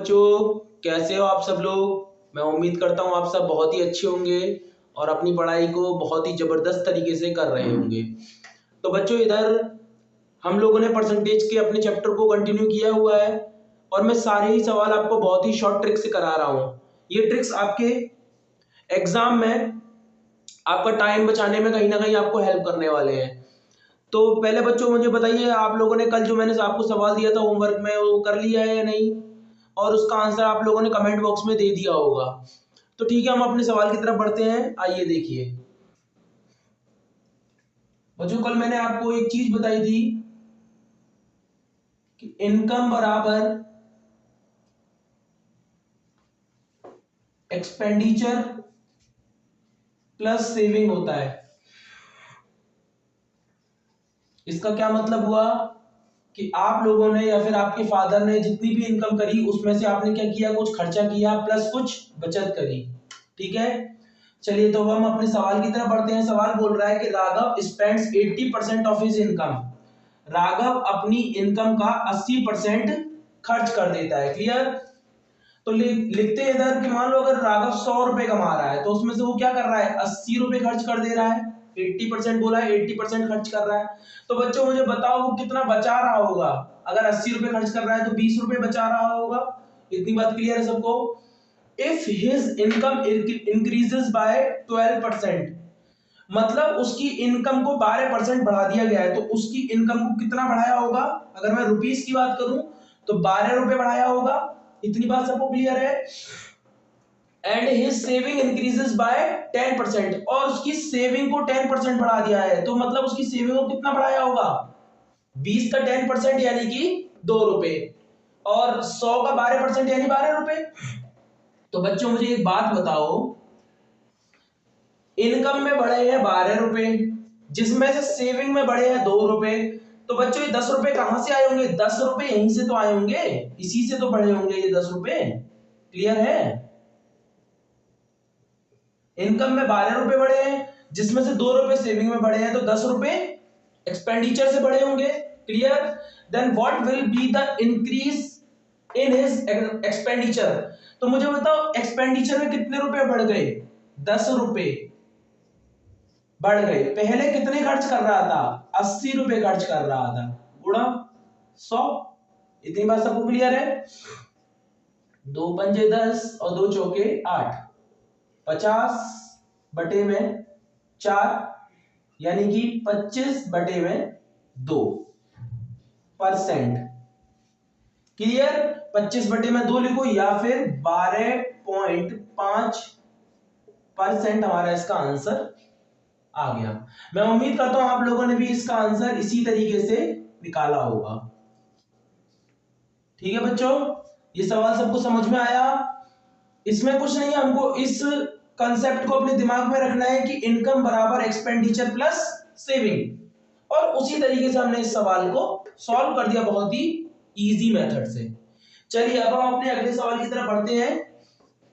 बच्चों, कैसे हो आप सब लोग। मैं उम्मीद करता हूँ आप सब बहुत ही अच्छे होंगे और अपनी पढ़ाई को बहुत ही ज़बरदस्त तरीके से कर रहे होंगे। तो बच्चों, इधर हम लोगों ने परसेंटेज के अपने चैप्टर को कंटिन्यू किया हुआ है और मैं सारे ही सवाल आपको बहुत ही शॉर्ट ट्रिक से करा रहा हूँ। ये ट्रिक्स आपके एग्जाम में आपका टाइम बचाने में कहीं ना कहीं आपको हेल्प करने वाले हैं। तो पहले बच्चों मुझे बताइए, आप लोगों ने कल जो मैंने आपको सवाल दिया था होमवर्क में, वो कर लिया है या नहीं, और उसका आंसर आप लोगों ने कमेंट बॉक्स में दे दिया होगा। तो ठीक है, हम अपने सवाल की तरफ बढ़ते हैं। आइए देखिए बच्चों, कल मैंने आपको एक चीज बताई थी कि इनकम बराबर एक्सपेंडिचर प्लस सेविंग होता है। इसका क्या मतलब हुआ कि आप लोगों ने या फिर आपके फादर ने जितनी भी इनकम करी उसमें से आपने क्या किया, कुछ खर्चा किया प्लस कुछ बचत करी। ठीक है, चलिए तो हम अपने सवाल की तरफ बढ़ते हैं। सवाल बोल रहा है कि Raghav spends 80% of his income. Raghav अपनी इनकम का 80% खर्च कर देता है। क्लियर। तो लिखते हैं इधर कि मान लो अगर राघव 100 रुपए कमा रहा है तो उसमें से वो क्या कर रहा है, 80 रुपए खर्च कर दे रहा है। 80% बोला है, 80% खर्च कर रहा है। तो बच्चों मुझे बताओ वो कितना बचा रहा होगा। अगर 80 रुपए खर्च कर रहा है तो 20 रुपए बचा रहा होगा। इतनी बात क्लियर है सबको। If his income increases by 12%, मतलब उसकी इनकम को 12% बढ़ा दिया गया है, तो उसकी इनकम को कितना बढ़ाया होगा। अगर मैं रुपीस की बात करूं तो 12 रुपए बढ़ाया होगा। इतनी बात सबको क्लियर है। And his saving increases by 10%, और उसकी सेविंग को 10% बढ़ा दिया है, तो मतलब उसकी सेविंग को कितना बढ़ाया होगा, 20 का 10% यानी कि 2 रुपए, और 100 का 12% यानी 12 रुपए। तो बच्चों मुझे एक बात बताओ, इनकम में बढ़े हैं 12 रुपए, जिसमें से सेविंग में बढ़े हैं 2 रुपए, तो बच्चों ये 10 रुपए कहां से आए होंगे, 10 रुपए यहीं से तो आए होंगे, इसी से तो बढ़े होंगे ये 10 रुपए। क्लियर है। इनकम में 12 रुपए बढ़े हैं, जिसमें से 2 रुपए सेविंग में बढ़े हैं, तो 10 रुपए एक्सपेंडिचर से बढ़े होंगे। Clear. Then what will be the increase in his expenditure. तो मुझे बताओ एक्सपेंडिचर में कितने रुपए बढ़ गए, 10 रुपए बढ़ गए। पहले कितने खर्च कर रहा था, 80 रुपए खर्च कर रहा था, गुणा 100। इतनी बात सबको क्लियर है। 2 पंजे 10 और 2 चौके 8, 50/4 यानी कि 25/2%। क्लियर। 25/2 लिखो या फिर 12.5% हमारा इसका आंसर आ गया। मैं उम्मीद करता हूं आप लोगों ने भी इसका आंसर इसी तरीके से निकाला होगा। ठीक है बच्चों, ये सवाल सबको समझ में आया। इसमें कुछ नहीं है, हमको इस कंसेप्ट को अपने दिमाग में रखना है कि इनकम बराबर एक्सपेंडिचर प्लस सेविंग, और उसी तरीके से हमने इस सवाल को सॉल्व कर दिया बहुत ही इजी मेथड से। चलिए अब हम अपने अगले सवाल की तरफ बढ़ते हैं।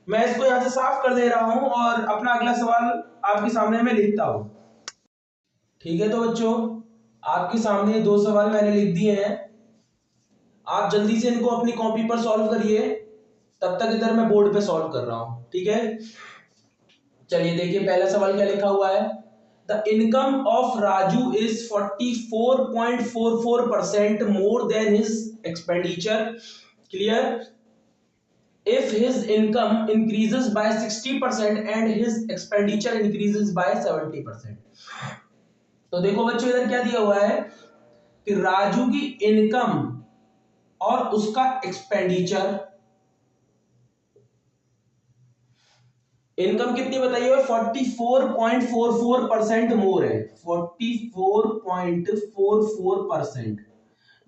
मैं इसको यहां से साफ कर दे रहा हूं और अपना अगला सवाल आपके सामने मैं लिखता हूं। ठीक है, तो बच्चों आपके सामने 2 सवाल मैंने लिख दिए हैं। आप जल्दी से इनको अपनी कॉपी पर सॉल्व करिए, तब तक इधर मैं बोर्ड पे सॉल्व कर रहा हूं। ठीक है, चलिए देखिए पहला सवाल क्या लिखा हुआ है। The income of Raju is 44.44% more than his expenditure. Clear. if his income increases by 60% and his expenditure increases by 70%। तो देखो बच्चों इधर क्या दिया हुआ है कि राजू की इनकम और उसका एक्सपेंडिचर, इनकम कितनी बताइए, 44.44% मोर है। 44.44%।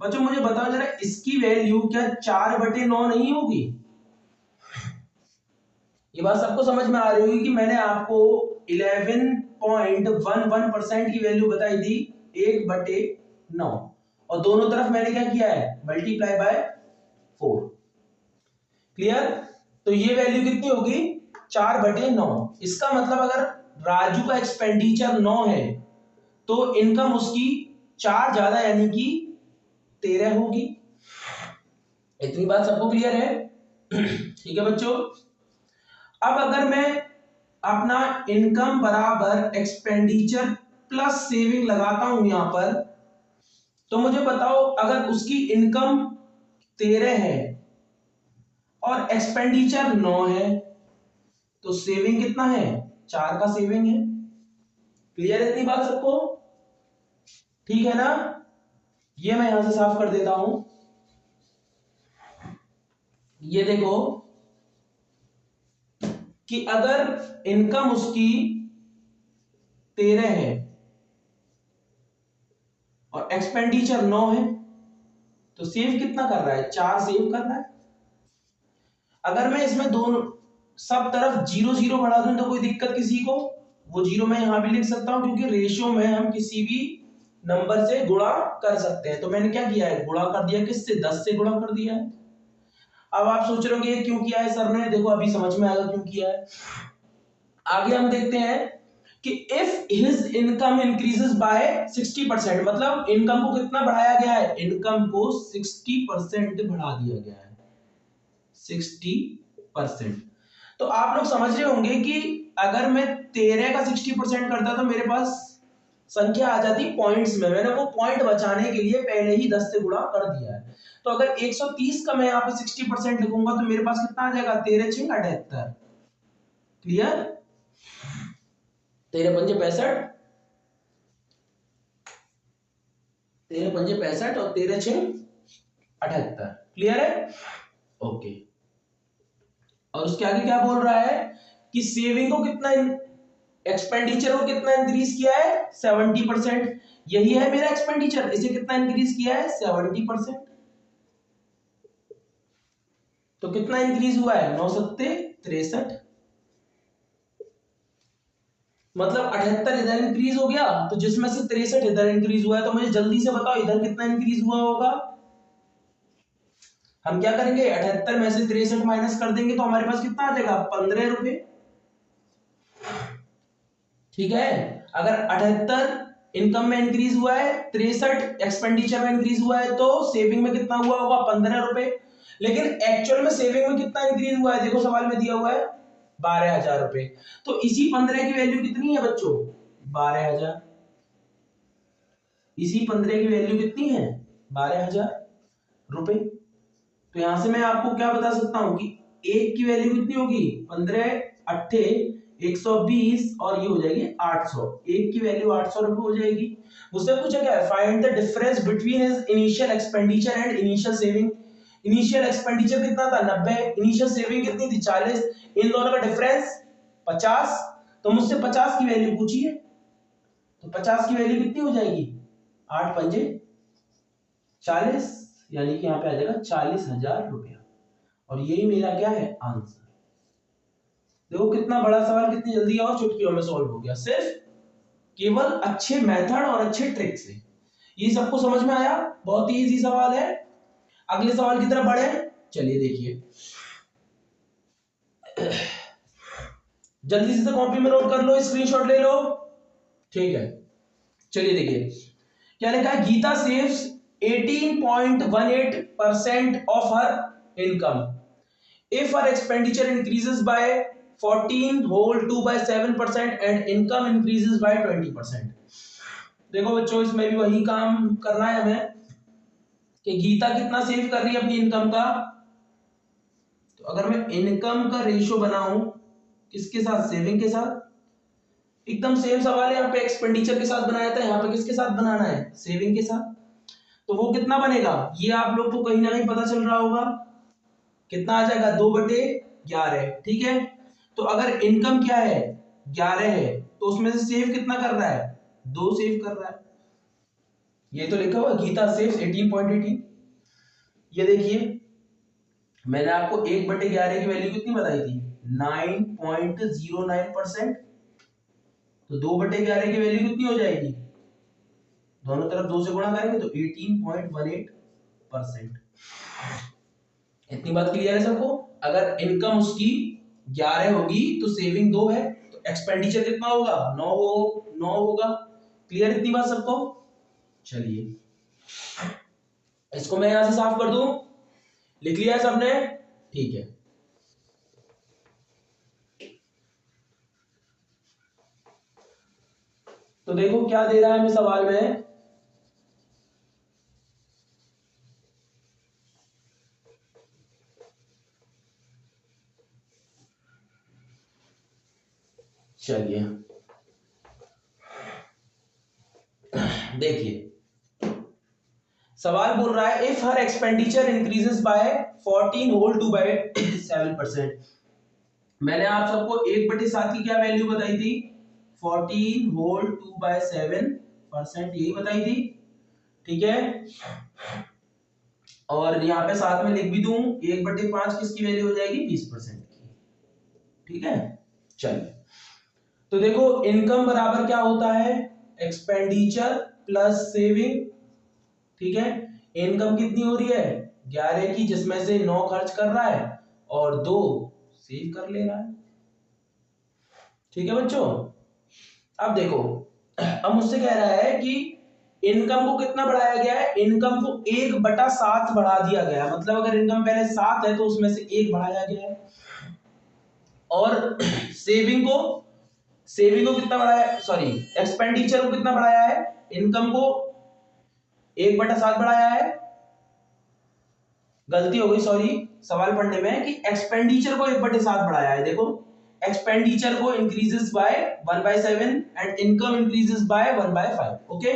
बच्चों मुझे बताओ जरा, इसकी वैल्यू क्या 4/9 नहीं होगी। ये बात सबको समझ में आ रही होगी कि मैंने आपको 11.11% की वैल्यू बताई थी 1/9, और दोनों तरफ मैंने क्या किया है, मल्टीप्लाई बाय 4। क्लियर। तो ये वैल्यू कितनी होगी, 4/9। इसका मतलब अगर राजू का एक्सपेंडिचर 9 है तो इनकम उसकी 4 ज्यादा यानी कि 13 होगी। इतनी बात सबको क्लियर है। ठीक है बच्चों। अब अगर मैं अपना इनकम बराबर एक्सपेंडिचर प्लस सेविंग लगाता हूं यहां पर, तो मुझे बताओ अगर उसकी इनकम 13 है और एक्सपेंडिचर 9 है तो सेविंग कितना है? 4 का सेविंग है। क्लियर है इतनी बात सबको? ठीक है ना? ये मैं यहां से साफ कर देता हूं। ये देखो कि अगर इनकम उसकी 13 है और एक्सपेंडिचर 9 है तो सेव कितना कर रहा है? 4 सेव कर रहा है। अगर मैं इसमें दोनों सब तरफ 0 0 बढ़ा दूं तो कोई दिक्कत किसी को? वो 0 मैं यहां भी लिख सकता हूं क्योंकि रेशियो में हम किसी भी नंबर से गुणा कर सकते हैं। तो मैंने क्या किया है? गुणा कर दिया। किससे? 10 से गुणा कर दिया है। अब आप सोच रहे हो ये क्यों किया है सर ने? देखो अभी समझ में आएगा क्यों किया है। आगे हम देखते हैं कि if his income increases by 60%, मतलब इनकम को कितना बढ़ाया गया है? इनकम को 60% बढ़ा दिया गया है। 60%। तो आप लोग समझ रहे होंगे कि अगर मैं 13 का 60% करता तो मेरे पास संख्या आ जाती पॉइंट्स में। मैंने वो पॉइंट बचाने के लिए पहले ही 10 से गुणा कर दिया है। तो अगर 130 का मैं यहाँ पे 60% लिखूंगा तो मेरे पास कितना आ जाएगा? 13 6 78। क्लियर? 13 पंजे 65, 13 पंजे 65 और 13 6 78। क्लियर है? ओके। और उसके आगे क्या बोल रहा है कि सेविंग को कितना, एक्सपेंडिचर को कितना इंक्रीज किया है? 70%। यही है मेरा एक्सपेंडिचर, इसे कितना इंक्रीज किया है? 70%। तो कितना इंक्रीज हुआ है? 9 सत्ते 63, मतलब 78 इधर इंक्रीज हो गया, तो जिसमें से 63 इधर इंक्रीज हुआ है। तो मुझे जल्दी से बताओ इधर कितना इंक्रीज हुआ होगा? हम क्या करेंगे? 78 में से 63 माइनस कर देंगे तो हमारे पास कितना आ जाएगा? 15 रुपए। ठीक है? अगर 78 इनकम में इंक्रीज हुआ है, 63 एक्सपेंडिचर में इंक्रीज हुआ है, तो सेविंग में कितना हुआ होगा? 15 रुपए। लेकिन एक्चुअल में सेविंग में कितना इंक्रीज हुआ है? देखो सवाल में दिया हुआ है 12,000 रुपए। तो इसी 15 की वैल्यू कितनी है बच्चों? 12,000। इसी 15 की वैल्यू कितनी है? 12,000 रुपए। तो यहां से मैं आपको क्या बता सकता हूं कि एक की वैल्यू कितनी होगी? 15 अट्ठे 120 और ये हो जाएगी 800। एक की वैल्यू 800 रुपए हो जाएगी। मुझसे पूछा क्या है? Find the difference between his initial expenditure and initial saving. Initial expenditure कितना था? 90। इनिशियल सेविंग कितनी थी? 40। इन दोनों का डिफरेंस 50। तो मुझसे 50 की वैल्यू पूछी है, तो 50 की वैल्यू कितनी हो जाएगी? 8 पंजे 40, यानी कि यहाँ पे आ जाएगा 40,000 रुपया। और यही मेरा क्या है? आंसर। देखो कितना बड़ा सवाल कितनी जल्दी और चुटकियों में सॉल्व हो गया, सिर्फ केवल अच्छे मेथड और अच्छे ट्रिक से। ये सबको समझ में आया? बहुत ही इजी सवाल है। अगले सवाल की तरफ बढ़े। चलिए देखिए, जल्दी से कॉपी में नोट कर लो, स्क्रीनशॉट ले लो। ठीक है, चलिए देखिए क्या लिखा है। Geeta saves 18.18% of her income if her expenditure increases by 14 whole 2 by 7% and income increases by 20%। देखो बच्चों इसमें भी वही काम करना है हमें कि गीता कितना सेव कर रही है अपनी इनकम का। तो अगर मैं इनकम का रेशियो बनाऊं किसके साथ? सेविंग के साथ। एकदम सेम सवाल है, यहाँ पे एक्सपेंडिचर के साथ बनाया था, यहाँ पे किसके साथ बनाना है? सेविंग के साथ। तो वो कितना बनेगा? ये आप लोग को कहीं ना कहीं पता चल रहा होगा। कितना आ जाएगा? 2/11। ठीक है, तो अगर इनकम क्या है? 11 है, तो उसमें से सेव कितना कर रहा है? 2 सेव कर रहा है। ये तो लिखा हुआ गीता सेव्स 18.18। ये देखिए मैंने आपको 1/11 की वैल्यू कितनी बताई थी? 9.09%। तो 2/11 की वैल्यू कितनी हो जाएगी? दोनों तरफ 2 से गुणा करेंगे तो 18.18%। इतनी बात क्लियर है सबको? अगर इनकम उसकी 11 होगी तो सेविंग 2 है, तो एक्सपेंडिचर कितना होगा? 9 होगा। क्लियर इतनी बात सबको? चलिए इसको मैं यहां से साफ कर दूं। लिख लिया सबने? ठीक है, तो देखो क्या दे रहा है हमें सवाल में, चलिए देखिए सवाल बोल रहा है if her expenditure increases by 14 whole two by 7%। मैंने आप सबको 1/7 की क्या वैल्यू बताई थी, 14 होल टू बाय 7%, यही बताई थी, ठीक है। और यहाँ पे साथ में लिख भी दूं 1/5 किसकी वैल्यू हो जाएगी, 20% की, ठीक है। चलिए तो देखो इनकम बराबर क्या होता है, एक्सपेंडिचर प्लस सेविंग, ठीक है। इनकम कितनी हो रही है 11 की, जिसमें से 9 खर्च कर रहा है और 2 सेव कर ले रहा है, ठीक है बच्चों। अब देखो अब मुझसे कह रहा है कि इनकम को कितना बढ़ाया गया है, इनकम को 1/7 बढ़ा दिया गया, मतलब अगर इनकम पहले 7 है तो उसमें से 1 बढ़ाया गया है। और सेविंग को कितना बढ़ाया, सॉरी एक्सपेंडिचर को कितना बढ़ाया है, इनकम को 1/7 बढ़ाया है, गलती हो गई सॉरी सवाल पढ़ने में, कि एक्सपेंडिचर को 1/7 बढ़ाया है। देखो एक्सपेंडिचर को increases by 1/7 and income increases by 1/5, okay.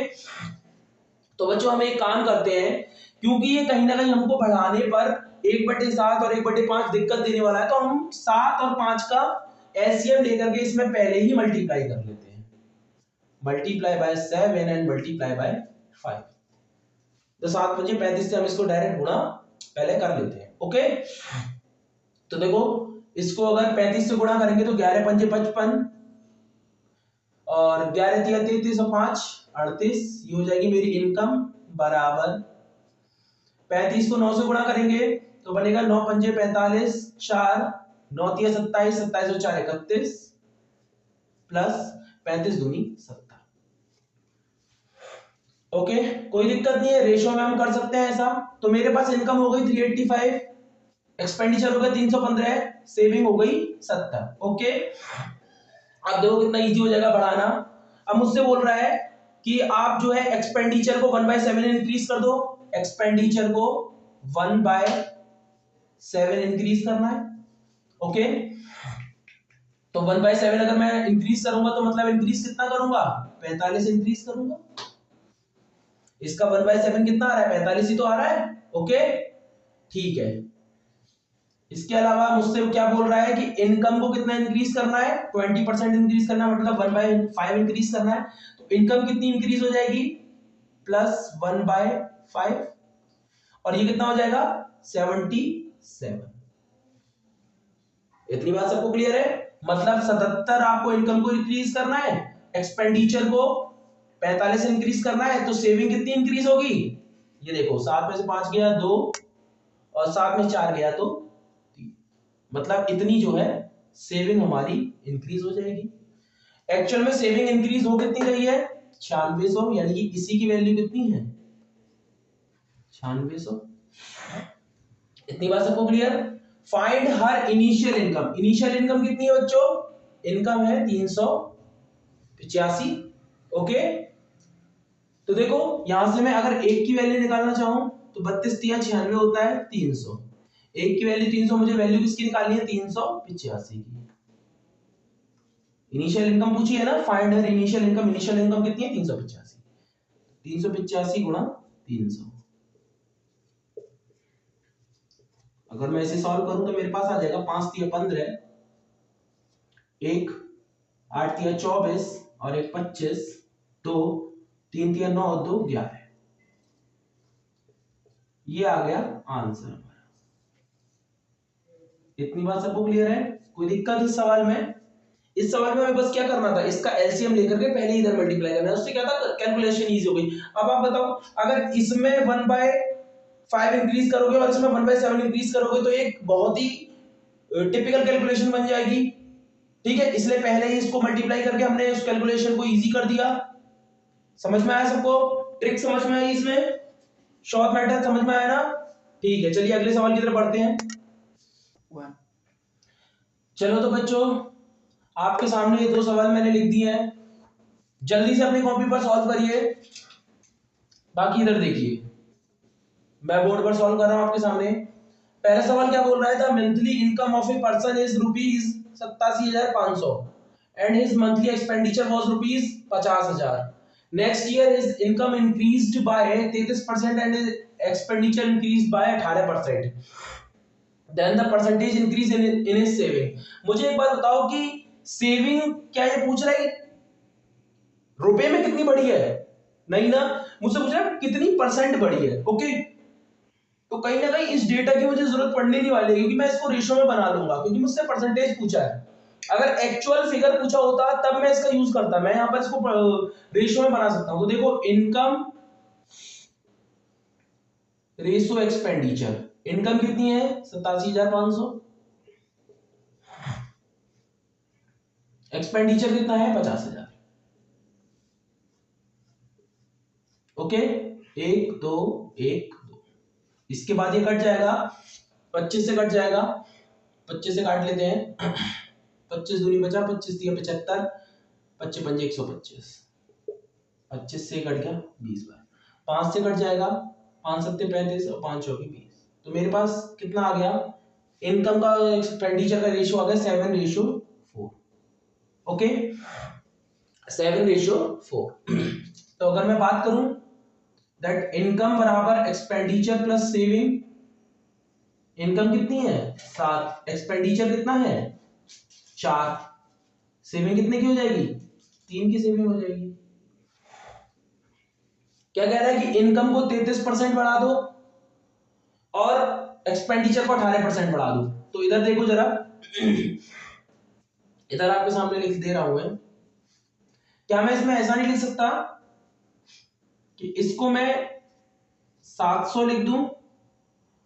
तो बच्चों हम एक काम करते हैं, क्योंकि ये कहीं ना कहीं हमको बढ़ाने पर 1/7 और 1/5 दिक्कत देने वाला है, तो हम 7 और 5 का एलसीएम लेकर के इसमें पहले ही मल्टीप्लाई कर लेते हैं, multiply by 7 and multiply by 5। तो 7×5 से हम इसको डायरेक्ट गुणा पहले कर लेते हैं, ओके। तो देखो इसको अगर 35 से गुणा करेंगे तो 11×5 = 55 और 11×3 = 5 38, ये हो जाएगी मेरी इनकम बराबर 35 को 9 से गुणा करेंगे तो बनेगा 9×5 = 45, 4 9×3 = 27, 27 और 4 = 31 प्लस 35×2 = 70, ओके। कोई दिक्कत नहीं है, रेशो में हम कर सकते हैं ऐसा। तो मेरे पास इनकम हो गई 385, एक्सपेंडिचर हो गया 315, सेविंग हो गई 70, ओके। अब देखो कितना इजी हो जाएगा बढ़ाना। अब मुझसे बोल रहा है कि आप जो है एक्सपेंडिचर को 1/7 इंक्रीज कर दो, एक्सपेंडिचर को 1/7 इंक्रीज करना है, ओके। तो 1/7 अगर मैं इंक्रीज करूंगा तो मतलब इंक्रीज कितना करूंगा, 45 इंक्रीज करूंगा। इसका 1/7 कितना आ रहा है, 45 ही तो आ रहा है, ओके ठीक है। इसके अलावा मुझसे क्या बोल रहा है कि इनकम को कितना इंक्रीज करना है, 20% इंक्रीज करना है, मतलब 1/5 इंक्रीज करना है। तो इनकम कितनी इंक्रीज हो जाएगी, +1/5, और ये कितना हो जाएगा 77। इतनी बात सबको क्लियर है, मतलब 77 आपको इनकम को इंक्रीज करना है, एक्सपेंडिचर को 45 इंक्रीज करना है, तो सेविंग कितनी इंक्रीज होगी, ये देखो 7 में से 5 गया 2 और 7 में 4 गया तो 3, मतलब इतनी जो है सेविंग हमारी इंक्रीज हो जाएगी। एक्चुअल में सेविंग इंक्रीज हो कितनी गई है, 9600, यानी कि इसी की वैल्यू कितनी है 9600। इतनी बात सबको clear. Find her initial income, initial income कितनी है बच्चों, इनकम है 385, ओके। तो देखो यहां से मैं अगर एक की वैल्यू निकालना चाहूं तो 32×3 = 96 होता है 300, एक की वैल्यू 300, मुझे वैल्यू किसकी निकालनी है 385 की। इनिशियल इनकम पूछी है ना, find her initial income, initial income कितनी है 385, 385 × 300। अगर मैं इसे सॉल्व करूं तो मेरे पास आ जाएगा 5×3 = 15, 1 8×3 = 24 और 1 25, 2 3×3 = 9, 2 11, ये आ गया आंसर। इतनी बात सबको क्लियर है, कोई दिक्कत इस सवाल में, इस सवाल में हमें बस क्या करना था, इसका एलसीएम लेकर के पहले इधर मल्टीप्लाई करना है, उससे क्या था कैलकुलेशन इजी हो गई। अब आप बताओ अगर इसमें 1/5 इंक्रीज करोगे और इसमें 1/7 इंक्रीज करोगे तो एक बहुत ही टिपिकल कैलकुलेशन बन जाएगी, ठीक है। इसलिए पहले ही इसको मल्टीप्लाई करके हमने उस कैलकुलेशन को इजी कर दिया। समझ में आया सबको, ट्रिक समझ में आई, इसमें शॉर्ट मेथड समझ में आया ना, ठीक है। चलिए अगले सवाल की तरफ बढ़ते हैं। चलो तो बच्चों आपके सामने ये 2 सवाल मैंने लिख दिए हैं, जल्दी से अपनी कॉपी पर सॉल्व करिए। बाकी इधर देखिए, मैं बोर्ड पर सॉल्व कर रहा हूं आपके सामने। पहला सवाल क्या बोल रहा है? The monthly income of a person is ₹87,500 and his monthly expenditure was ₹50,000। Next year his income increased by 33% and his expenditure increased by 18%। Then the percentage increase in his saving. मुझे एक बात बताओ कि सेविंग क्या ये पूछ रहा है रुपए में कितनी बढ़ी है? नहीं ना, मुझसे पूछ रहा है कितनी परसेंट बढ़ी है। ओके, तो कहीं ना कहीं इस डेटा की मुझे जरूरत पड़ने नहीं वाली है, क्योंकि मैं इसको रेशो में बना लूंगा, क्योंकि मुझसे परसेंटेज पूछा है। अगर एक्चुअल फिगर पूछा होता तब मैं इसका यूज करता, मैं यहां पर इसको रेशो में बना सकता हूं। तो देखो, इनकम रेशो एक्सपेंडिचर, इनकम कितनी है? 87,500, एक्सपेंडिचर कितना है? 50,000। ओके, 1 2 1 2, इसके बाद ये कट जाएगा, 25 से कट जाएगा, 25 से काट लेते हैं। 25 दूनी 50, 25 तिया 75, 25 पंजे 125, 25 से कट गया 20 बार, 5 से कट जाएगा, 5 सत्ते 35 और 5 चौके 20। तो मेरे पास कितना आ गया? इनकम का एक्सपेंडिचर का रेशियो आ गया 7:4। ओके, 7:4। तो अगर मैं बात करूं दैट इनकम बराबर एक्सपेंडिचर प्लस सेविंग, इनकम कितनी है? 7, एक्सपेंडिचर कितना है? 4, सेविंग कितने की हो जाएगी? 3 की सेविंग हो जाएगी। क्या कह रहा है कि इनकम को 33% बढ़ा दो और एक्सपेंडिचर को 18% बढ़ा दो। तो इधर देखो जरा, इधर आपके सामने लिख दे रहा हूं मैं। क्या मैं इसमें ऐसा नहीं लिख सकता कि इसको मैं 700 लिख दूं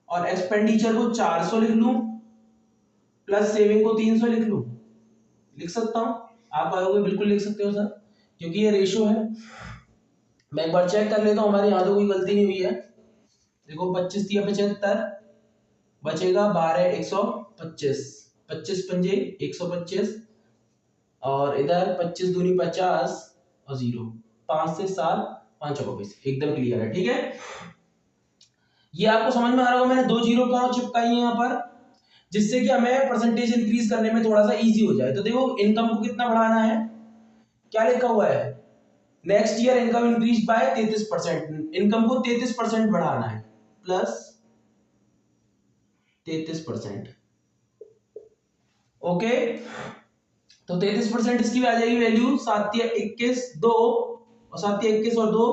और एक्सपेंडिचर को 400 लिख लूं प्लस सेविंग को 300 लिख लूं? लिख सकता हूं। आप कहोगे बिल्कुल लिख सकते हो सर, क्योंकि ये रेशो है। मैं एक बार चेक कर लेता हूं, हमारे यहां तो कोई गलती नहीं हुई है। देखो, 25 तिया 75, बचेगा 12 125, 25 पंजे 125, और इधर 25 दूनी 50 और 0, 5 से 7, 5 चौका 20। एकदम क्लियर है, ठीक है। ये आपको समझ में आ रहा होगा मैंने 2 जीरो क्यों चिपकाई है यहाँ पर, जिससे कि हमें परसेंटेज इंक्रीज करने में थोड़ा सा इजी हो जाए। तो देखो, इनकम को कितना बढ़ाना है? क्या लिखा हुआ है? Next year income increase by 33%। Income को 33% बढ़ाना है प्लस 33%। ओके, तो 33% इसकी भी आ जाएगी वैल्यू 7 या 21 2, और 7 या 21 और 2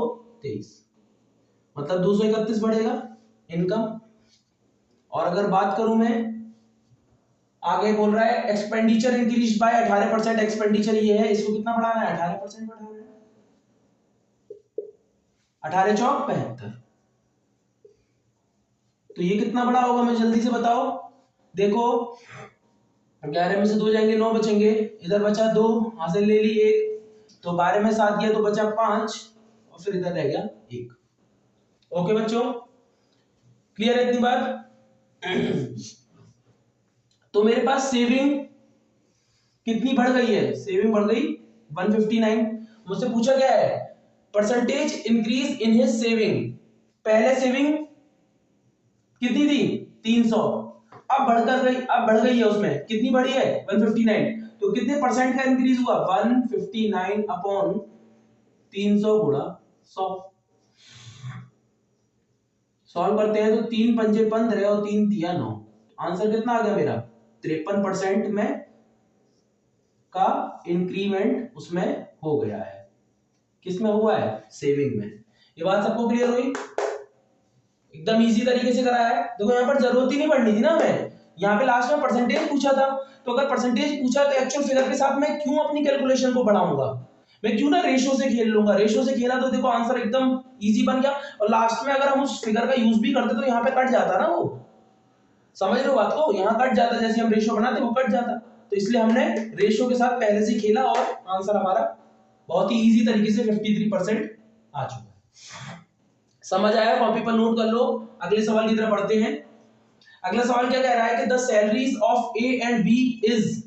23, मतलब 231 बढ़ेगा इनकम। और अगर बात करूं मैं, आगे बोल रहा है एक्सपेंडिचर इंक्रीज बाय 18%। एक्सपेंडिचर ये है, इसको कितना बढ़ाना है? 18% बढ़ाना है। 18 चौक 75, तो ये कितना बड़ा होगा? मुझे जल्दी से बताओ। देखो, 11 में से 2 जाएंगे, 9 बचेंगे, इधर बचा 2, हासिल ले ली 1, तो 12 में 7 गया तो बचा 5, और फिर इधर रह गया 1। ओके बच्चों, क्लियर है इतनी बात? तो मेरे पास सेविंग कितनी बढ़ गई है? सेविंग बढ़ गई 159। मुझसे पूछा क्या है? Percentage increase in his saving. पहले सेविंग कितनी थी? 300, अब बढ़कर गई, अब बढ़ गई है, उसमें कितनी बढ़ी है? 159। तो कितने परसेंट का इंक्रीज हुआ? 159 अपॉन 300 गुणा 100। सॉल्व करते हैं तो 3 पंजे 15 और 3 तिया 9। आंसर कितना आ गया मेरा? 53% में का इंक्रीमेंट उसमें हो गया है। किसमें हुआ है? सेविंग में। ये बात सबको क्लियर हुई? एकदम इजी तरीके से कराया है। देखो, यहाँ पर जरूरत ही नहीं पड़नी थी ना, हमें यहाँ पे लास्ट में परसेंटेज पूछा था, तो अगर परसेंटेज पूछा तो एक्चुअल फिगर के साथ मैं क्यों अपनी कैलकुलेशन को बढ़ाऊंगा? मैं क्यों ना रेशो से खेल लूंगा? रेशो से खेला तो देखो आंसर एकदम इजी बन गया, और लास्ट में अगर हम उस फिगर का यूज भी करते तो यहाँ पे कट जाता ना, वो समझ रहे हो बात को? यहाँ कट जाता, जैसे हम रेशो बनाते वो कट जाता। तो इसलिए हमने रेशो के साथ पहले से खेला और आंसर हमारा बहुत ही इजी तरीके से 53% आ चुका है। समझ आया? कॉपी पर नोट कर लो। अगले सवाल की तरफ बढ़ते हैं। अगला सवाल क्या कह रहा है कि the salaries of A and B is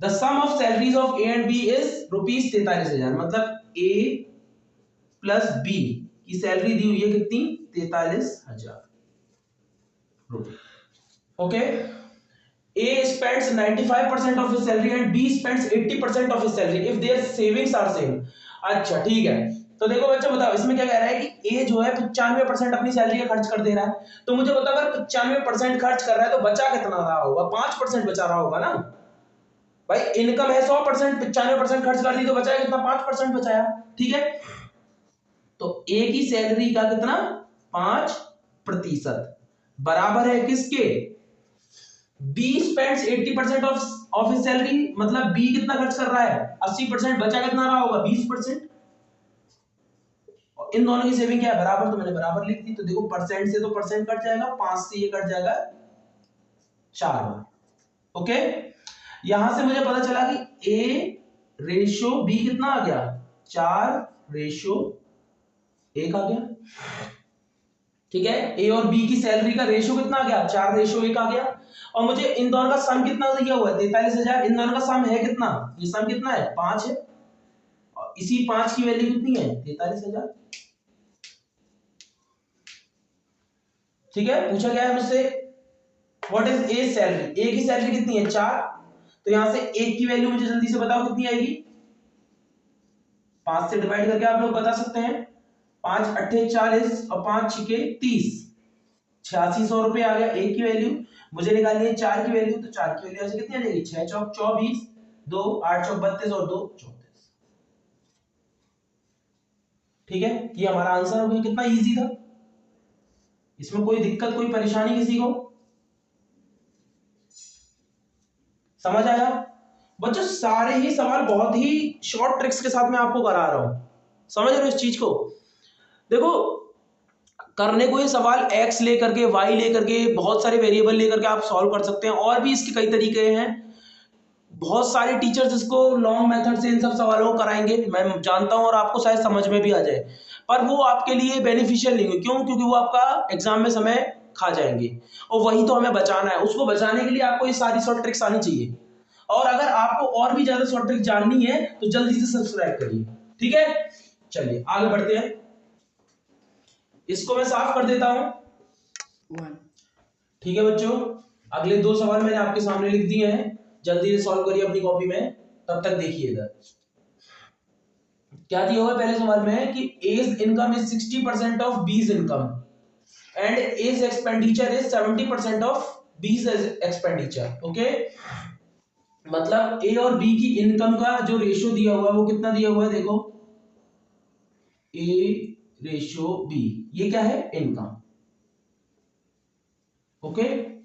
the sum of salaries of A and B is ₹43,000, मतलब ए प्लस बी की सैलरी दी हुई है कितनी, 43,000 रुपए। Okay, A spends 95% of his salary and B spends 80% of his salary if their savings are same। अच्छा ठीक है, तो देखो बच्चों बताओ इसमें क्या कह रहा है कि A जो है 95% अपनी सैलरी का खर्च कर दे रहा है, तो मुझे बताओ अगर 95% खर्च कर रहा है तो बचा कितना रहा होगा, 5% बचा रहा होगा ना भाई। इनकम है 100%, 95% खर्च कर दी तो बचाया कितना, 5% बचाया। ठीक है, तो A की सैलरी का कितना, 5% बराबर है किसके, B spends 80% of his salary, मतलब B कितना खर्च कर रहा है, 80%, बचा कितना रहा होगा, 20%। इन दोनों की सेविंग क्या है, बराबर, तो मैंने बराबर लिख दी। तो देखो परसेंट से तो परसेंट कट जाएगा, 5 से ये कट जाएगा 4 बार। ओके, यहां से मुझे पता चला कि A रेशो B कितना आ गया, 4:1 आ गया। ठीक है, ए और बी की सैलरी का रेशियो कितना आ गया, 4:1 आ गया। और मुझे इन दोनों का सम कितना दिया हुआ है, 43,000। इन दोनों का सम है कितना, ये सम कितना है, 5 है, और इसी 5 की वैल्यू कितनी है, 43,000। ठीक है, पूछा गया है मुझसे व्हाट इज ए सैलरी, ए की सैलरी कितनी है, 4। तो यहां से 1 की वैल्यू मुझे जल्दी से बताओ कितनी आएगी, 5 से डिवाइड करके आप लोग बता सकते हैं। 5 अट्ठे 40 और 5 छिके 30, 8600 रुपए आ गया एक की वैल्यू। मुझे निकालनी है 4 की वैल्यू, तो 4 की वैल्यू ऐसे कितनी आ जाएगी, 6 चौक 24, 2 8 चौक 32 और 2 34। ठीक है, ये हमारा आंसर हो गया। कितना इजी था, इसमें कोई दिक्कत कोई परेशानी किसी को, समझ आया बच्चों। सारे ही सवाल बहुत ही शॉर्ट ट्रिक्स के साथ मैं आपको करा रहा हूं, समझ रहे हो इस चीज को। देखो करने को ये सवाल x लेकर के y लेकर के बहुत सारे वेरिएबल लेकर के आप सॉल्व कर सकते हैं, और भी इसके कई तरीके हैं। बहुत सारे टीचर्स इसको लॉन्ग मेथड से इन सब सवालों को कराएंगे, मैं जानता हूं, और आपको शायद समझ में भी आ जाए, पर वो आपके लिए बेनिफिशियल नहीं है। क्यों, क्योंकि वो आपका एग्जाम में समय खा जाएंगे, और वही तो हमें बचाना है। उसको बचाने के लिए आपको ये सारी शॉर्ट ट्रिक्स आनी चाहिए। और अगर आपको और भी ज्यादा शॉर्ट ट्रिक जाननी है तो जल्दी से सब्सक्राइब करिए। ठीक है, चलिए आगे बढ़ते हैं। इसको मैं साफ कर देता हूं। ठीक है बच्चों, अगले 2 सवाल मैंने आपके सामने लिख दिए हैं, जल्दी से सॉल्व करिए अपनी कॉपी में। तब तक देखिए इधर क्या दिया हुआ है। पहले सवाल में है कि A's income is 60% of B's income and A's expenditure is 70% of B's expenditure. Okay, मतलब A और B की इनकम का जो रेशियो दिया हुआ है वो कितना दिया हुआ है, देखो A/B, ये क्या है, इनकम। ओके,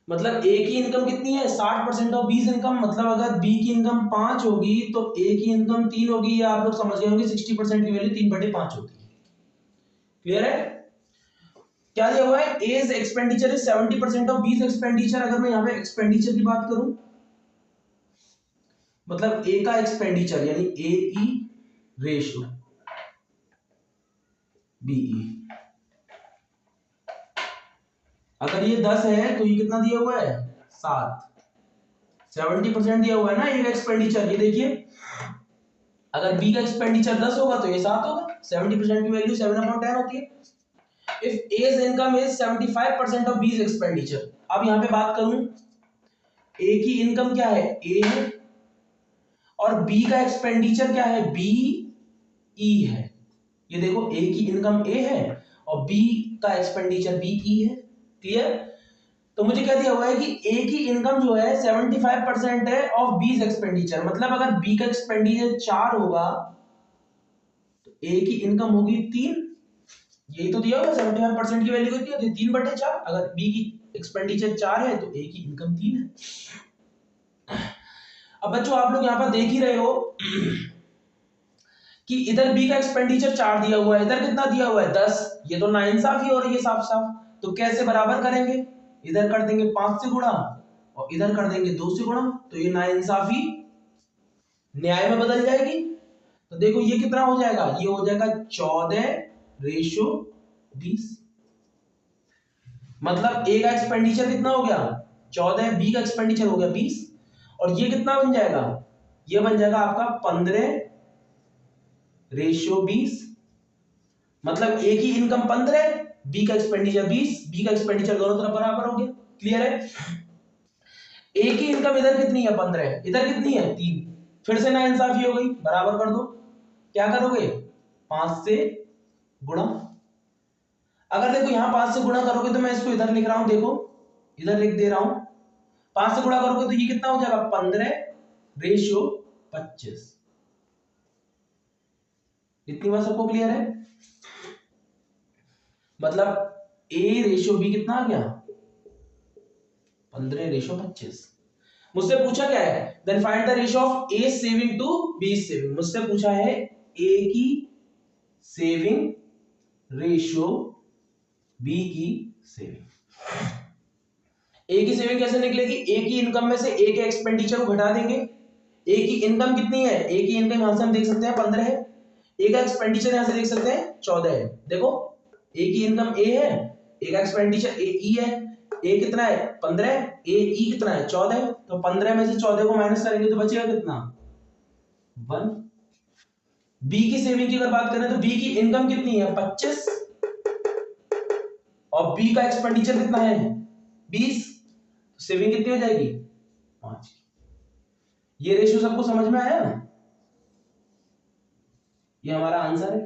मतलब A की इनकम कितनी है, 60% ऑफ B's इनकम, मतलब अगर B की इनकम 5 होगी तो A की इनकम 3 होगी। ये आप लोग समझ गए होंगे, 60% की वैल्यू 3/5 होती है। क्लियर है, क्या दिया हुआ है, A's expenditure is 70% of B's expenditure. अगर मैं यहाँ पे एक्सपेंडिचर की बात करूं, मतलब A का एक्सपेंडिचर यानी AE रेशियो BE, अगर ये 10 है तो ये कितना दिया हुआ है, 7। 70% दिया हुआ है ना एक एक्सपेंडिचर। ये देखिए, अगर B का एक्सपेंडिचर 10 होगा तो ये 7 होगा। 70% की वैल्यू 7/10 होती है। If A's income is 75% of B's expenditure, अब यहां पे बात करूं, A की इनकम क्या है, A है, और B का एक्सपेंडिचर क्या है, BE है। ये देखो A की इनकम A है और B का एक्सपेंडिचर BE है। क्लियर, तो मुझे क्या दिया हुआ है कि A की इनकम जो है 75% है ऑफ B's एक्सपेंडिचर, मतलब अगर B का एक्सपेंडिचर 4 होगा तो A की इनकम होगी 3। यही तो दिया हुआ, 75% की वैल्यू कितनी होती है, 3/4। अगर B की एक्सपेंडिचर 4 है तो A की इनकम 3 है। अब बच्चों आप लोग यहाँ पर देख ही रहे हो कि इधर B का एक्सपेंडिचर 4 दिया हुआ है, इधर कितना दिया हुआ है, 10। ये तो नाइंसाफी हो रही है साफ साफ। तो कैसे बराबर करेंगे, इधर कर देंगे 5 से गुणा और इधर कर देंगे 2 से गुणा, तो ये नाइंसाफी न्याय में बदल जाएगी। तो देखो ये कितना हो जाएगा, ये हो जाएगा 14:20। मतलब A का एक्सपेंडिचर कितना हो गया, 14, B का एक्सपेंडिचर हो गया 20, और ये कितना बन जाएगा, ये बन जाएगा आपका 15:20। मतलब ए की इनकम 15, बी का एक्सपेंडिचर 20, बी का एक्सपेंडिचर दोनों तरफ बराबर हो गया। क्लियर है? ए की इनकम इधर कितनी है 15, इधर कितनी है 3, फिर से ना इंसाफी हो गई, बराबर कर दो। क्या करोगे, 5 से गुणा। अगर देखो यहां 5 से गुणा करोगे तो मैं इसको इधर लिख रहा हूं, देखो इधर लिख दे रहा हूं, 5 से गुणा करोगे तो ये कितना हो जाएगा 15:25। इतनी बात सबको क्लियर है? मतलब A/B कितना आ गया 15:25। मुझसे पूछा क्या है, then find the ratio of A saving to B saving. मुझसे पूछा है A की सेविंग रेशियो B की सेविंग। A की सेविंग कैसे निकलेगी, A की इनकम में से A के एक्सपेंडिचर को घटा देंगे। A की इनकम कितनी है, A की इनकम यहां से हम देख सकते हैं 15 है, A का एक्सपेंडिचर यहां से देख सकते हैं 14 है। देखो A की इनकम A है, A का एक्सपेंडिचर AE है, A कितना है 15, AE कितना है 14, तो 15 में से 14 को माइनस करेंगे तो बचेगा कितना 1। B की सेविंग की अगर बात करें तो B की इनकम कितनी है 25 और B का एक्सपेंडिचर कितना है 20, सेविंग कितनी हो जाएगी 5। ये रेशियो सबको समझ में आया ना? ये हमारा आंसर है।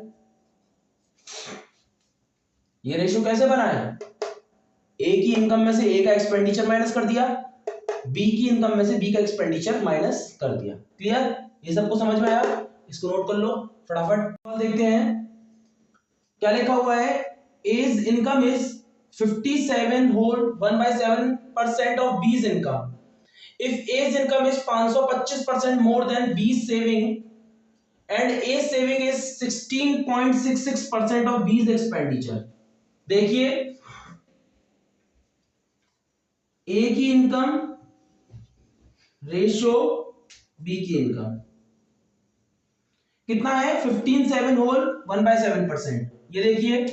ये रेशियो कैसे बना है, ए की इनकम में से ए का एक्सपेंडिचर माइनस कर दिया, बी की इनकम में से बी का एक्सपेंडिचर माइनस कर दिया। क्लियर? ये सबको समझ में आया? इसको नोट कर लो फटाफट। देखते हैं क्या लिखा हुआ है, A's income is 57 whole 1/7% of B's income. If A's income is 525% more than B's saving and A's saving is 16.66% of B's expenditure। देखिए A की इनकम रेशियो B की इनकम कितना है 15.7 होल 1/7%। ये देखिए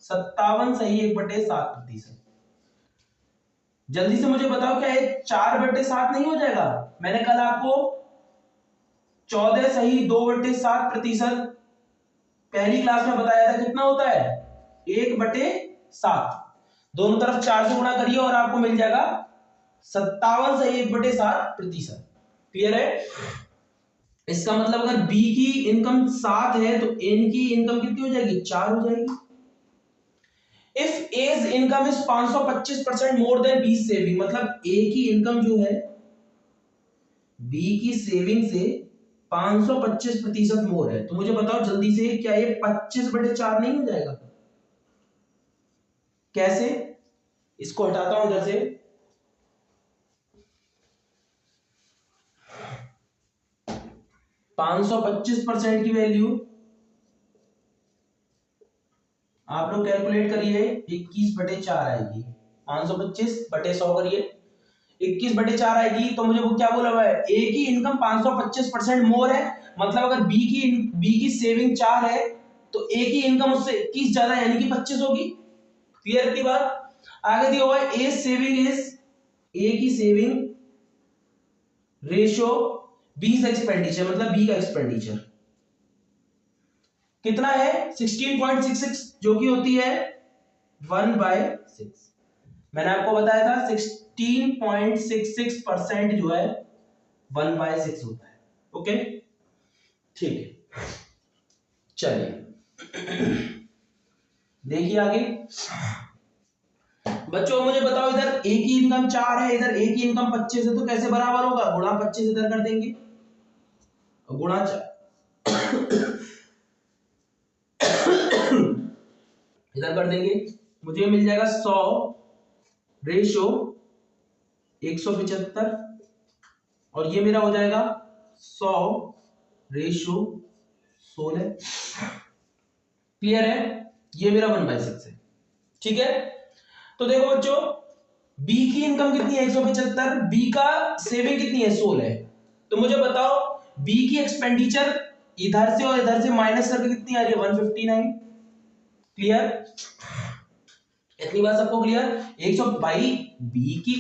57 सही 1/7%। जल्दी से मुझे बताओ क्या ये 4/7 नहीं हो जाएगा? मैंने कल आपको 14 सही 2/7% पहली क्लास में बताया था, कितना होता है 1/7। दोनों तरफ 4 से गुणा करिए और आपको मिल जाएगा 57 सही 1/7%। क्लियर है? इसका मतलब अगर B की इनकम 7 है तो N की इनकम कितनी हो जाएगी 4 हो जाएगी। If A's income is 525% more than B saving, मतलब A की इनकम जो है B की सेविंग से 525% मोर है, तो मुझे बताओ जल्दी से क्या ये 25/4 नहीं हो जाएगा? कैसे? इसको हटाता हूं इधर से, 525% की वैल्यू आप लोग कैलकुलेट करिए 21/4 आएगी। 525/100 करिए 21/4 आएगी। तो मुझे वो क्या बोला हुआ है, ए की इनकम 525% मोर है, मतलब अगर बी की सेविंग 4 है तो ए की इनकम उससे 21 ज्यादा यानी कि 25 होगी। क्लियर की बात? आगे दिया हुआ है ए की सेविंग रेशियो बी एक्सपेंडिचर, मतलब बी का एक्सपेंडिचर कितना है 16.66, जो कि होती है 1/6। मैंने आपको बताया था 16.66% जो है 1/6 होता है। ओके ठीक है, चलिए देखिए आगे। बच्चों मुझे बताओ इधर ए की इनकम 4 है, इधर ए की इनकम 25 है, तो कैसे बराबर होगा? गुणा 25 इधर कर देंगे, गुणा 4 इधर कर देंगे, मुझे मिल जाएगा 100 रेशो 175 और ये मेरा हो जाएगा 100 रेशो 16। क्लियर है? ये मेरा 1/6 है। ठीक है, तो देखो बच्चों बी की इनकम कितनी है 175, बी का सेविंग कितनी है 16। तो मुझे बताओ बी की एक्सपेंडिचर इधर से और इधर से माइनस करके कितनी आ रही है 159। क्लियर? इतनी बात सबको क्लियर? 100 भाई बी की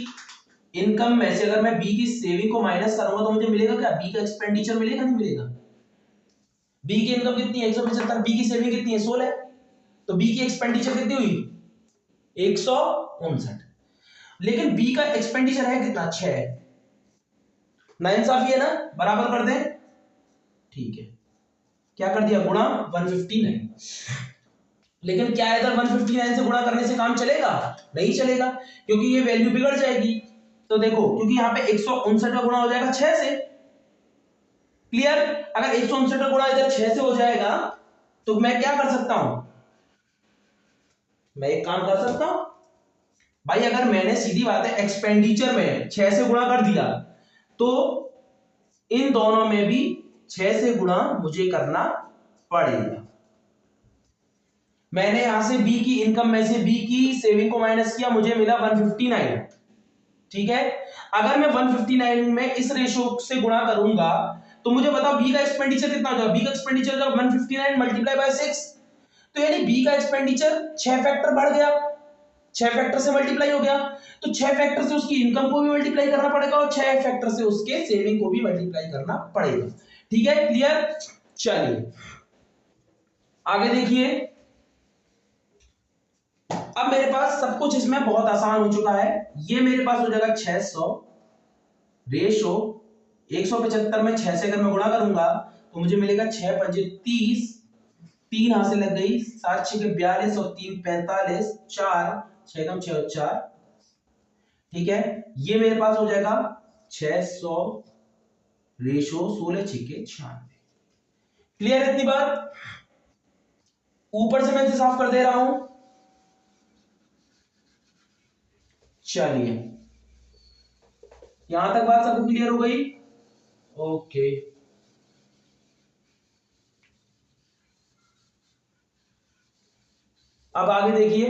इनकम में से अगर मैं बी की सेविंग को माइनस करूंगा तो मुझे मिलेगा क्या, बी का एक्सपेंडिचर मिलेगा नहीं मिलेगा। बी की इनकम कितनी है 175, बी की सेविंग कितनी है 16, तो बी की एक्सपेंडिचर कितनी हुई 159। लेकिन बी का एक्सपेंडिचर है कितना 6, नाइंसाफी है ना, बराबर कर दें, ठीक है, क्या कर दिया गुणा 159। लेकिन क्या है, इधर 159 से गुणा करने से काम चलेगा, नहीं चलेगा, क्योंकि ये वैल्यू बिगड़ जाएगी। तो देखो क्योंकि यहाँ पे 159 का गुणा हो जाएगा 6 से, क्लियर। अगर 159 का गुणा इधर 6 से हो जाएगा तो मैं क्या कर सकता हूं, मैं एक काम कर सकता हूं भाई, अगर मैंने सीधी बात है एक्सपेंडिचर में 6 से गुणा कर दिया तो इन दोनों में भी 6 से गुणा मुझे करना पड़ेगा। मैंने यहां से बी की इनकम में से बी की सेविंग को माइनस किया, मुझे मिला 159, ठीक है। अगर मैं 159 में इस रेशो से गुणा करूंगा तो मुझे बताओ बी का एक्सपेंडिचर कितना हो जाएगा, बी का एक्सपेंडिचर जब 159 मल्टीप्लाई बाय 6, तो यानी बी का एक्सपेंडिचर 6 फैक्टर बढ़ गया, 6 फैक्टर से मल्टीप्लाई हो गया, तो 6 फैक्टर से उसकी इनकम को भी मल्टीप्लाई करना पड़ेगा और 6 फैक्टर से उसके सेविंग को भी मल्टीप्लाई करना पड़ेगा, ठीक है, क्लियर। चलिए आगे देखिए, अब मेरे पास सब कुछ इसमें बहुत आसान हो चुका है। ये मेरे पास हो जाएगा 600 रेशो 175 में 6 से अगर मैं गुणा करूंगा तो मुझे मिलेगा 6 पंजे 30, 3 हाथ से लग गई, 7 6 के 42 और 3 45, 4 6 कम 6 और 4, ठीक है। ये मेरे पास हो जाएगा 600 रेशो 16 6 के 96, क्लियर इतनी बात। ऊपर से मैं इसे साफ कर दे रहा हूं, चलिए यहां तक बात सबको क्लियर हो गई, ओके। अब आगे देखिए,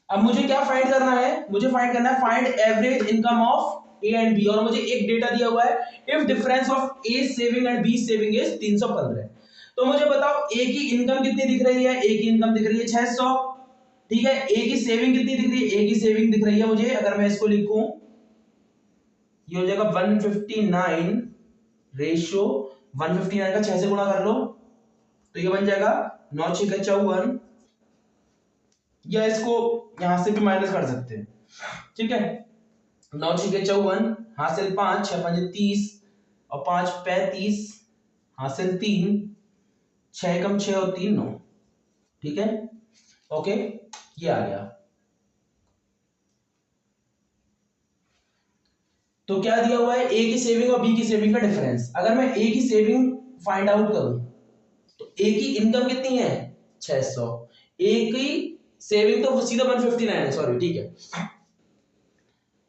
अब मुझे क्या फाइंड करना है, मुझे फाइंड करना है find average income of A and B, और मुझे एक डेटा दिया हुआ है, if difference of A saving and B saving is 315। तो मुझे बताओ ए की इनकम कितनी दिख रही है, ए की इनकम दिख रही है 600, ठीक है। ए की सेविंग कितनी दिख रही है, ए की सेविंग दिख रही है मुझे, अगर मैं इसको लिखूं ये हो जाएगा 159 रेशो 159 का 6 से गुणा कर लो तो ये बन जाएगा 9 6 का 54, या इसको यहां से भी माइनस कर सकते हैं, ठीक है। 9 6 के 54, हासिल 5 6 5 30 और 5 35, हासिल 3, 6 कम 6 और 3 9, ठीक है, ओके, ये आ गया। तो क्या दिया हुआ है, ए की सेविंग और बी की सेविंग का डिफरेंस। अगर मैं ए की सेविंग फाइंड आउट करूं तो ए की इनकम कितनी है 600, ए की सेविंग तो सीधा 159 है, सॉरी, ठीक है।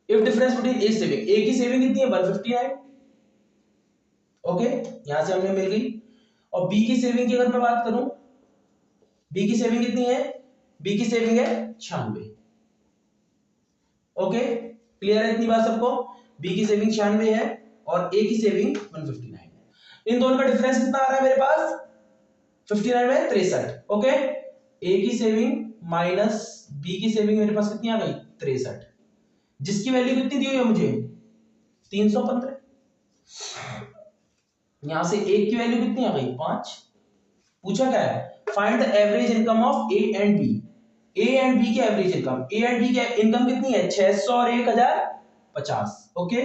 If difference between A saving, A की सेविंग कितनी है 159, ओके, यहां से हमें मिल गई। और बी की सेविंग की अगर मैं बात करूं, बी की सेविंग कितनी है, बी की सेविंग है 96, ओके, क्लियर है इतनी बात सबको। बी की सेविंग 96 है और ए की सेविंग 159 है। इन दोनों का डिफरेंस कितना आ रहा है मेरे पास 59 में 63, ओके। ए की सेविंग माइनस बी की सेविंग मेरे पास कितनी आ गई 63, जिसकी वैल्यू कितनी दी हुई है मुझे 315। यहां से ए की वैल्यू कितनी आ गई 5। पूछा क्या है, find the average income of A and B, A and B की average income, A and B की इनकम कितनी है 600 और 1050, ओके।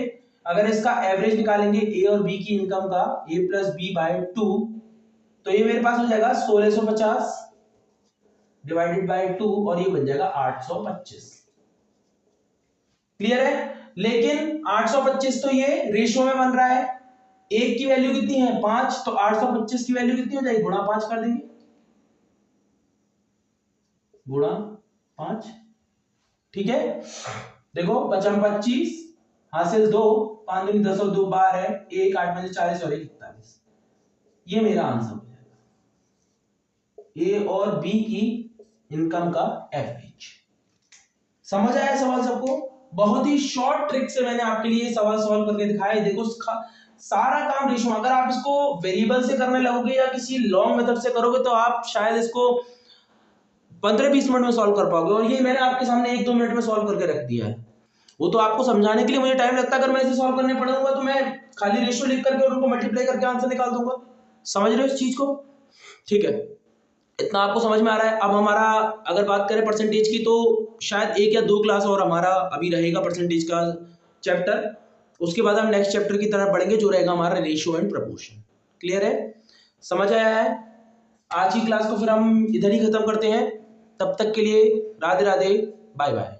अगर इसका एवरेज निकालेंगे ए और बी की इनकम का, ए प्लस बी बाय 2, तो ये मेरे पास हो जाएगा 1650 डिवाइडेड बाय 2 और ये बन जाएगा 825, क्लियर है। लेकिन 825 तो ये रेशियो में बन रहा है, एक की वैल्यू कितनी है 5, तो 825 की वैल्यू कितनी हो जाएगी गुणा 5 कर देंगे, गुणा 5, ठीक है। देखो 55 25, हासिल 2, 5 दूनी 10 और 2 12 है, 1 8 5 40 और 1 41, ये मेरा आंसर हो जाएगा ए और बी की इनकम का एवरेज। समझ आया सवाल सबको, बहुत ही शॉर्ट ट्रिक से मैंने आपके लिए सवाल सॉल्व करके दिखाया। देखो सारा काम रेशियो, अगर आप इसको वेरिएबल से करने लगोगे या किसी लॉन्ग मेथड से करोगे तो आप शायद इसको 15-20 मिनट में सॉल्व कर पाओगे, और ये मैंने आपके सामने 1-2 मिनट में सॉल्व करके रख दिया है। वो तो आपको समझाने के लिए मुझे टाइम लगता है, अगर मैं इसे सॉल्व करने पड़ूंगा तो मैं खाली रेशियो लिख करके और उनको मल्टीप्लाई करके आंसर निकाल दूंगा। समझ रहे हो इस चीज को? ठीक है, इतना आपको समझ में आ रहा है। अब हमारा अगर बात करें परसेंटेज की, तो शायद 1 या 2 क्लास और हमारा अभी रहेगा परसेंटेज का चैप्टर, उसके बाद हम नेक्स्ट चैप्टर की तरफ बढ़ेंगे जो रहेगा हमारा रेशियो एंड प्रपोर्शन। क्लियर है? समझ आया है? आज की क्लास को फिर हम इधर ही खत्म करते हैं। तब तक के लिए राधे राधे, बाय बाय।